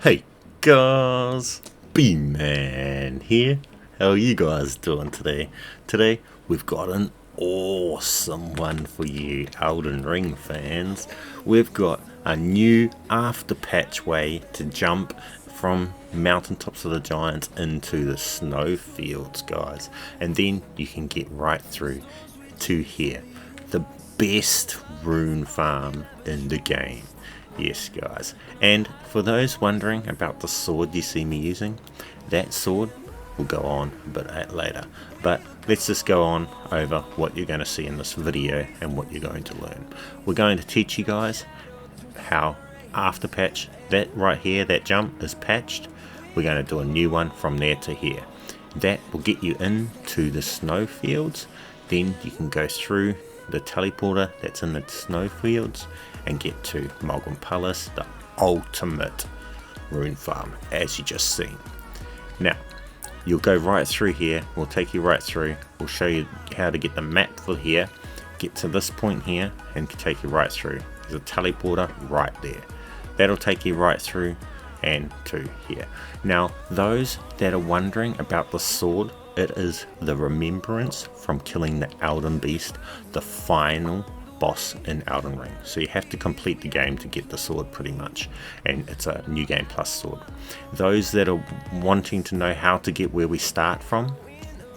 Hey guys, B-Man here. How are you guys doing today? Today we've got an awesome one for you Elden Ring fans. We've got a new after patch way to jump from Mountaintops of the Giants into the snowfields, guys, and then you can get right through to here, the best rune farm in the game. Yes guys, and for those wondering about the sword you see me using, that sword will go on a bit later, but let's just go on over what you're going to see in this video and what you're going to learn. We're going to teach you guys how after patch, that right here, that jump is patched. We're going to do a new one from there to here. That will get you into the snowfields, then you can go through the teleporter that's in the snowfields and get to MOHGWYN, the ultimate rune farm, as you just seen. Now you'll go right through here, we'll take you right through, we'll show you how to get the map for here, get to this point here and take you right through. There's a teleporter right there, that'll take you right through and to here. Now those that are wondering about the sword, it is the remembrance from killing the Elden Beast, the final boss in Elden Ring. So you have to complete the game to get the sword pretty much, and it's a new game plus sword. Those that are wanting to know how to get where we start from,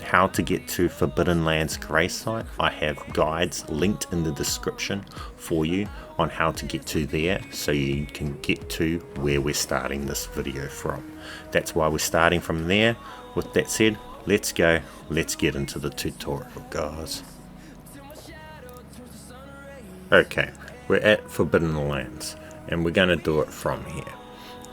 how to get to Forbidden Lands gravesite, I have guides linked in the description for you on how to get to there so you can get to where we're starting this video from. That's why we're starting from there. With that said, let's go, let's get into the tutorial guys. Okay, we're at Forbidden Lands and we're going to do it from here.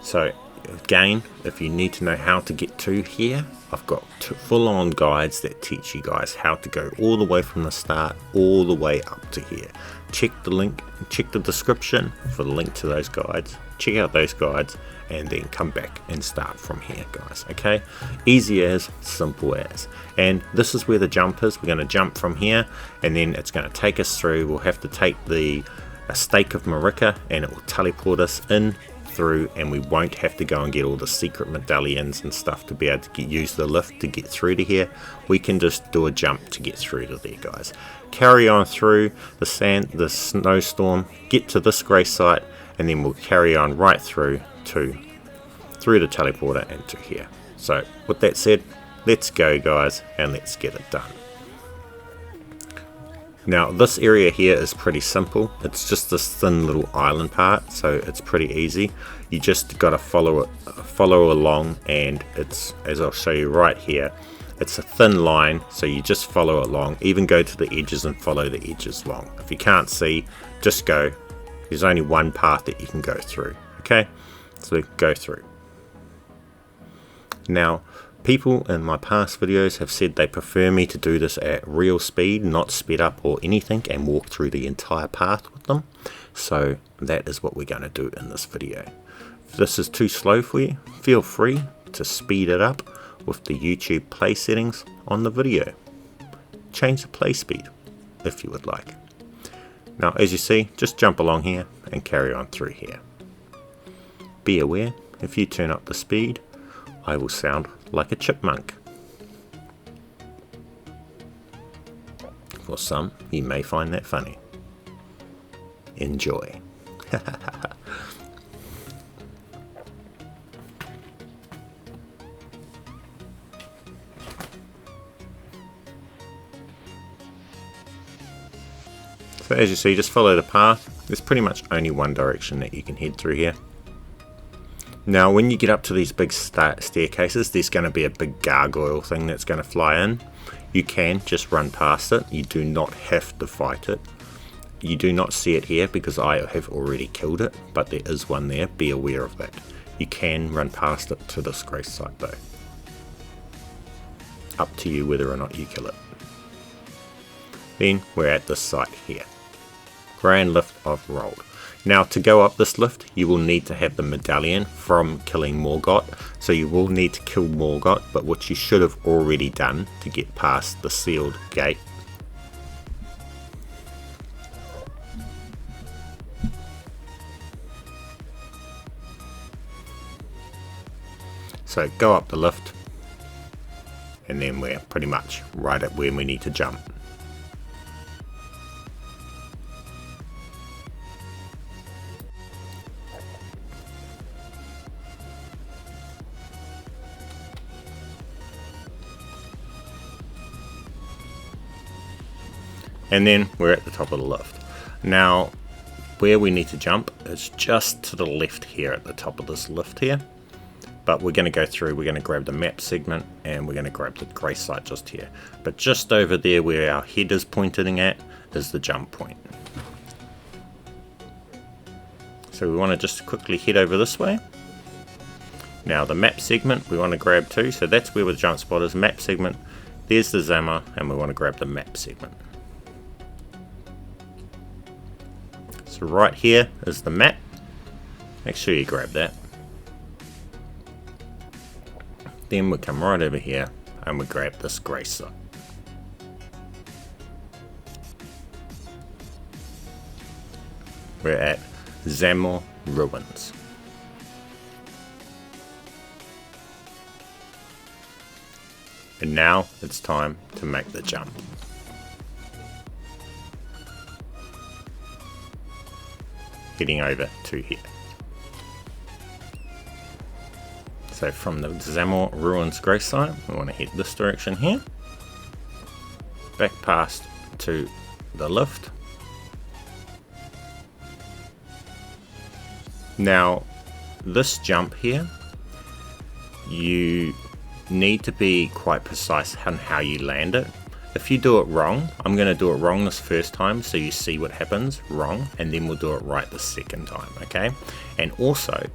So again, if you need to know how to get to here, I've got full-on guides that teach you guys how to go all the way from the start all the way up to here. Check the link, check the description for the link to those guides. Check out those guides and then come back and start from here guys. Okay, easy as, simple as. And this is where the jump is. We're going to jump from here and then it's going to take us through. We'll have to take a stake of Marika and it will teleport us in through, and we won't have to go and get all the secret medallions and stuff to be able to use the lift to get through to here. We can just do a jump to get through to there guys. Carry on through the snowstorm, get to this grace site, and then we'll carry on right through the teleporter and to here. So with that said, let's go guys and let's get it done. Now this area here is pretty simple. It's just this thin little island part, so it's pretty easy. You just got to follow along, and it's, as I'll show you right here, it's a thin line, so you just follow along. Even go to the edges and follow the edges along. If you can't see, just go. There's only one path that you can go through. Okay, so go through. Now people in my past videos have said they prefer me to do this at real speed, not sped up or anything, and walk through the entire path with them. So that is what we're going to do in this video. If this is too slow for you, feel free to speed it up with the YouTube play settings on the video. Change the play speed if you would like. Now as you see, just jump along here and carry on through here. Be aware, if you turn up the speed, I will sound like a chipmunk. For some, you may find that funny. Enjoy. So as you see, just follow the path. There's pretty much only one direction that you can head through here. Now when you get up to these big staircases, there's going to be a big gargoyle thing that's going to fly in. You can just run past it. You do not have to fight it. You do not see it here because I have already killed it, but there is one there. Be aware of that. You can run past it to this grace site though. Up to you whether or not you kill it. Then we're at this site here. Grand lift of rolled. Now to go up this lift, you will need to have the medallion from killing Morgott. So you will need to kill Morgott, but what you should have already done to get past the sealed gate So go up the lift, and then we're pretty much right at where we need to jump. And then we're at the top of the lift. Now, where we need to jump is just to the left here at the top of this lift here. But we're going to go through, we're going to grab the map segment, and we're going to grab the grey site just here. But just over there where our head is pointing at is the jump point. So we want to just quickly head over this way. Now the map segment we want to grab too, so that's where the jump spot is, map segment. There's the Zammer, and we want to grab the map segment. So right here is the map. Make sure you grab that. Then we come right over here and we grab this grey site. We're at Zammer Ruins. And now it's time to make the jump. Heading over to here. So from the Zammer Ruins grey site, we want to head this direction here. Back past to the lift. Now, this jump here, you need to be quite precise on how you land it. If you do it wrong, I'm going to do it wrong this first time so you see what happens wrong, and then we'll do it right the second time, okay? And also,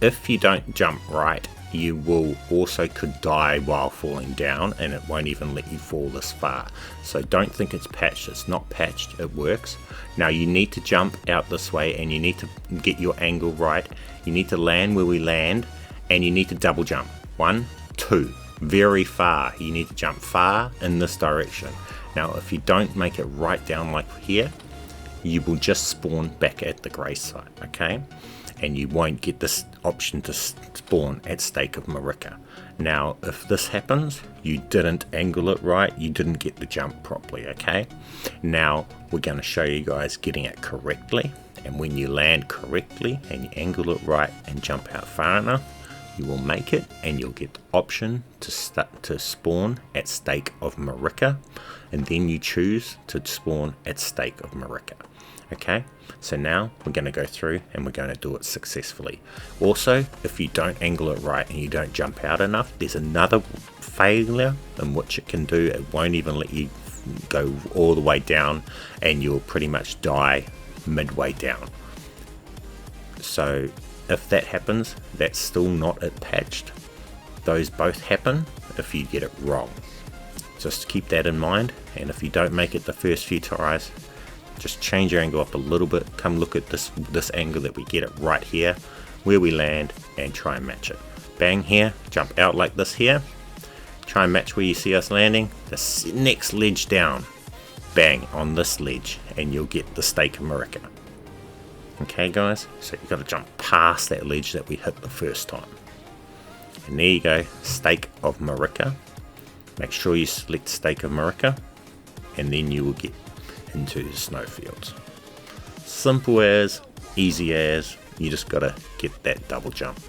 if you don't jump right, you will also could die while falling down, and it won't even let you fall this far. So don't think it's patched. It's not patched. It works. Now you need to jump out this way, and you need to get your angle right. You need to land where we land, and you need to double jump. 1, 2. Very far. You need to jump far in this direction. Now if you don't make it right down like here, you will just spawn back at the grey site, okay? And you won't get this option to spawn at Stake of Marika. Now if this happens, you didn't angle it right, you didn't get the jump properly, okay? Now we're going to show you guys getting it correctly, and when you land correctly and you angle it right and jump out far enough, you will make it, and you'll get the option to spawn at Stake of Marika, and then you choose to spawn at Stake of Marika. Okay, so now we're going to go through and we're going to do it successfully. Also, if you don't angle it right and you don't jump out enough, there's another failure in which it can do. It won't even let you go all the way down, and you'll pretty much die midway down. So if that happens, that's still not it patched. Those both happen if you get it wrong. Just keep that in mind, and if you don't make it the first few tries, just change your angle up a little bit. Come look at this angle that we get it right here, where we land, and try and match it. Bang here, jump out like this here. Try and match where you see us landing. The next ledge down, bang on this ledge, and you'll get the Stake of Marika. Okay guys, so you've got to jump past that ledge that we hit the first time. And there you go, Stake of Marika. Make sure you select Stake of Marika, and then you will get into the snowfields. Simple as, easy as, you just got to get that double jump,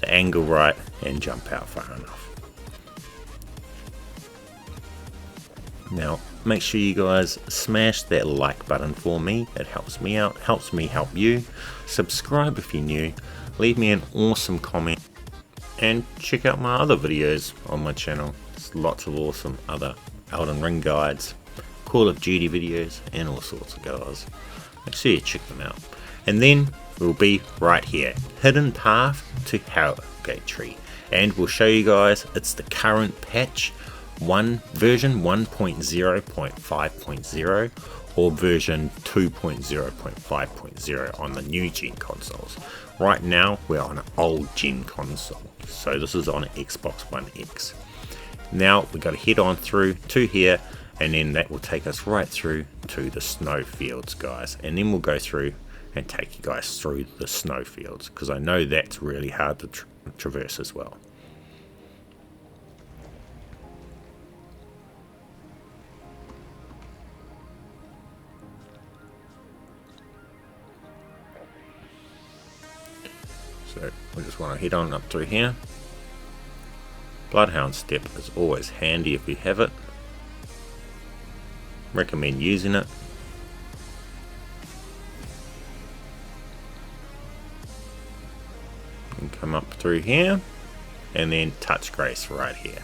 the angle right, and jump out far enough. Now make sure you guys smash that like button for me. It helps me out, helps me help you. Subscribe if you're new, leave me an awesome comment, and check out my other videos on my channel. There's lots of awesome other Elden Ring guides, Call of Duty videos, and all sorts of guys. Make sure you check them out. And then we'll be right here, hidden path to Hellgate Tree, and we'll show you guys it's the current patch, version 1.0.5.0 or version 2.0.5.0 on the new gen consoles. Right now we're on an old gen console, so this is on an Xbox One X. Now we've got to head on through to here, and then that will take us right through to the snowfields, guys, and then we'll go through and take you guys through the snowfields, because I know that's really hard to traverse as well. So we just want to head on up through here. Bloodhound Step is always handy if you have it. Recommend using it. And come up through here and then touch Grace right here.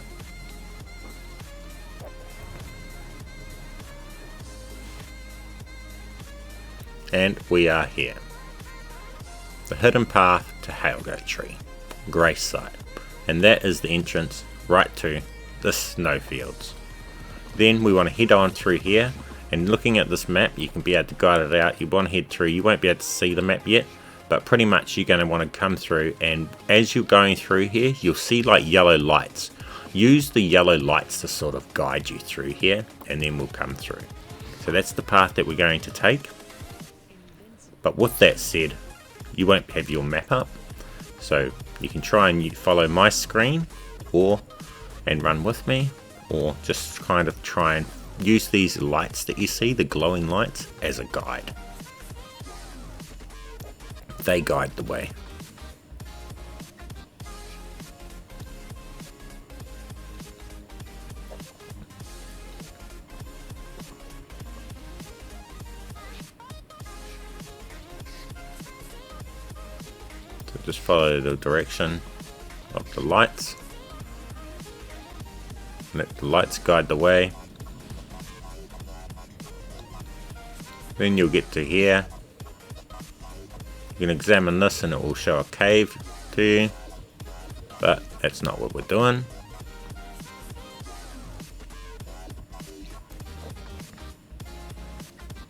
And we are here. The hidden path to Hailgoat Tree, Grace site, and that is the entrance right to the Snowfields. Then we want to head on through here, and looking at this map you can be able to guide it out. You want to head through, you won't be able to see the map yet, but pretty much you're going to want to come through, and as you're going through here you'll see like yellow lights. Use the yellow lights to sort of guide you through here, and then we'll come through. So that's the path that we're going to take. But with that said, you won't have your map up, so you can try and follow my screen and run with me, or just kind of try and use these lights that you see, the glowing lights, as a guide. They guide the way. Just follow the direction of the lights. Let the lights guide the way. Then you'll get to here. You can examine this and it will show a cave to you, but that's not what we're doing.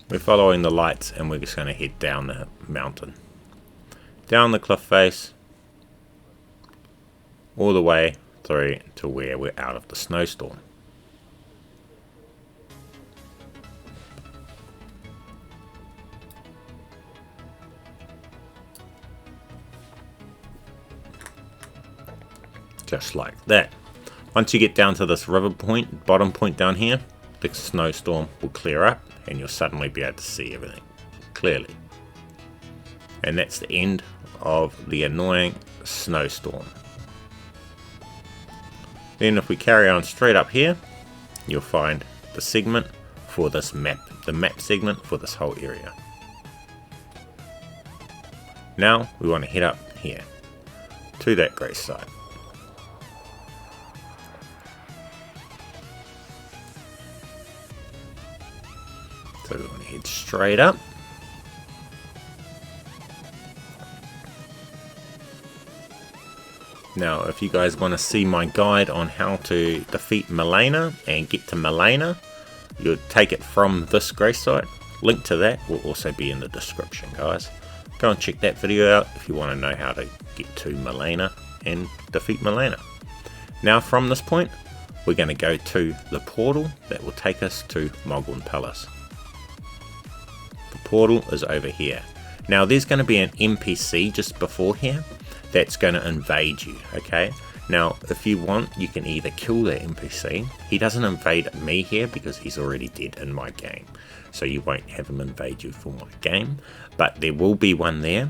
We're following the lights and we're just going to head down the mountain. Down the cliff face, all the way through to where we're out of the snowstorm. Just like that. Once you get down to this river point, bottom point down here, the snowstorm will clear up and you'll suddenly be able to see everything clearly. And that's the end of the annoying snowstorm. Then if we carry on straight up here, you'll find the segment for this map, the map segment for this whole area. Now we want to head up here to that Grace site. So we want to head straight up. Now, if you guys want to see my guide on how to defeat Malenia and get to Malenia, you'll take it from this Grace site. Link to that will also be in the description, guys. Go and check that video out if you want to know how to get to Malenia and defeat Malenia. Now, from this point, we're going to go to the portal that will take us to Mogwyn Palace. The portal is over here. Now, there's going to be an NPC just before here that's going to invade you, okay? Now, if you want, you can either kill that NPC. He doesn't invade me here because he's already dead in my game. So you won't have him invade you for my game. But there will be one there.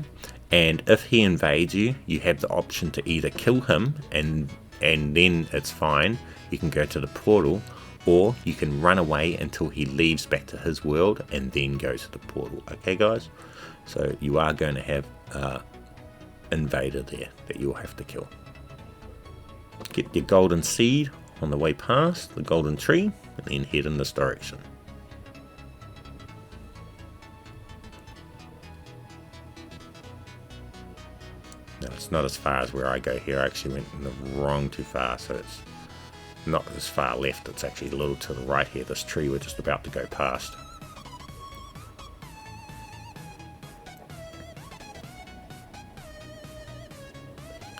And if he invades you, you have the option to either kill him and then it's fine. You can go to the portal, or you can run away until he leaves back to his world and then go to the portal. Okay, guys? So you are going to have invader there that you'll have to kill. Get your golden seed on the way past the golden tree and then head in this direction. Now it's not as far as where I go here. I actually went in the wrong too far, so it's not as far left. It's actually a little to the right here, this tree we're just about to go past.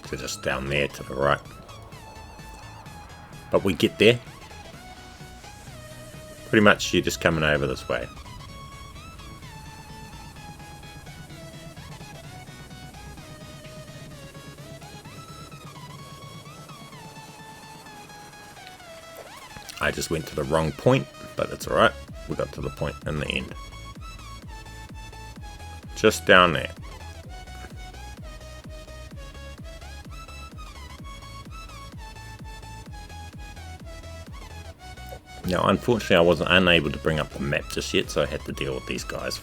So just down there to the right. But we get there. Pretty much you're just coming over this way. I just went to the wrong point, but it's alright. We got to the point in the end. Just down there. Now unfortunately I wasn't unable to bring up the map just yet, so I had to deal with these guys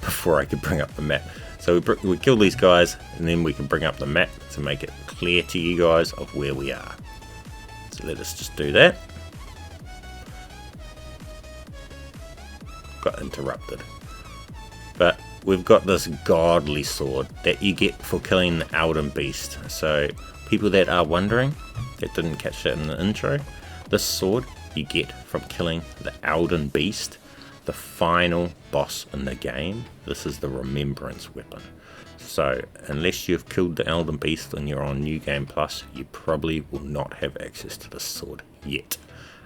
before I could bring up the map. So we kill these guys and then we can bring up the map to make it clear to you guys of where we are. So let us just do that. Got interrupted. But we've got this godly sword that you get for killing the Elden beast. So people that are wondering, that didn't catch that in the intro, this sword you get from killing the Elden beast, the final boss in the game. This is the remembrance weapon. So unless you've killed the Elden beast and you're on New Game Plus, you probably will not have access to this sword yet.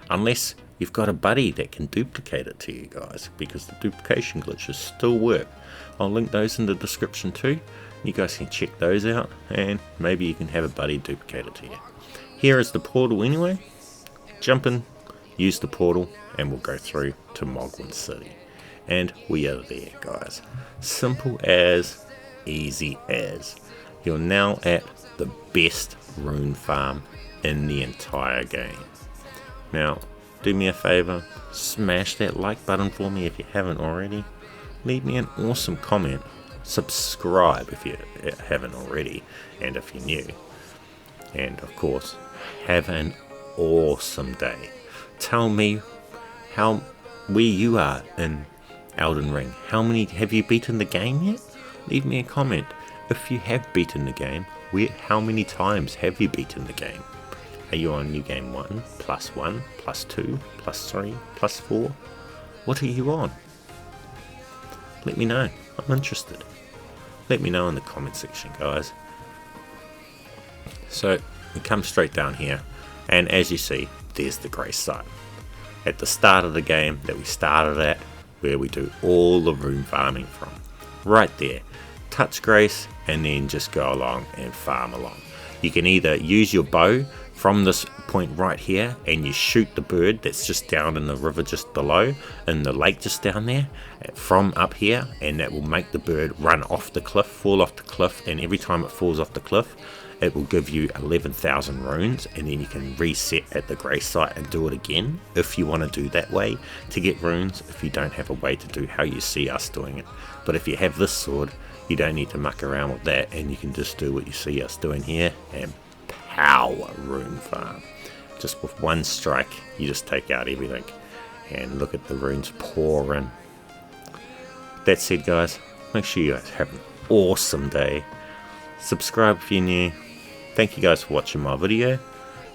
Unless you've got a buddy that can duplicate it to you guys, because the duplication glitches still work. I'll link those in the description too. You guys can check those out and maybe you can have a buddy duplicate it to you. Here is the portal anyway. Jump in, use the portal, and we'll go through to Mogwyn City. And we are there, guys. Simple as, easy as. You're now at the best rune farm in the entire game. Now, do me a favor, smash that like button for me if you haven't already. Leave me an awesome comment. Subscribe if you haven't already, and if you're new. And of course, have an awesome day. Tell me where you are in Elden Ring. How many have you beaten the game yet? Leave me a comment. If you have beaten the game, how many times have you beaten the game? Are you on New Game 1, +1, +2, +3, +4? What are you on? Let me know. I'm interested. Let me know in the comment section, guys. So we come straight down here, and as you see, there's the grace site at the start of the game that we started at, where we do all the rune farming from. Right there, touch grace and then just go along and farm along. You can either use your bow from this point right here and you shoot the bird that's just down in the river just below, in the lake just down there, from up here, and that will make the bird run off the cliff, fall off the cliff, and every time it falls off the cliff it will give you 11,000 runes, and then you can reset at the grace site and do it again if you want to do that way to get runes, if you don't have a way to do how you see us doing it. But if you have this sword, you don't need to muck around with that, and you can just do what you see us doing here and power rune farm. Just with one strike you just take out everything, and look at the runes pour in. That said, guys, make sure you guys have an awesome day. Subscribe if you're new. Thank you guys for watching my video,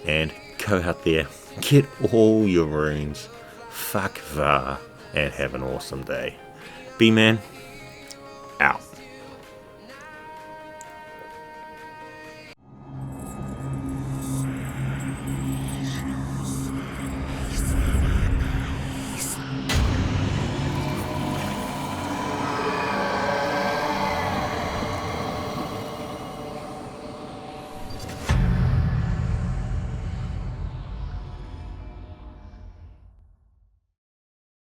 and go out there, get all your runes, fuck VAR, and have an awesome day. B-Man.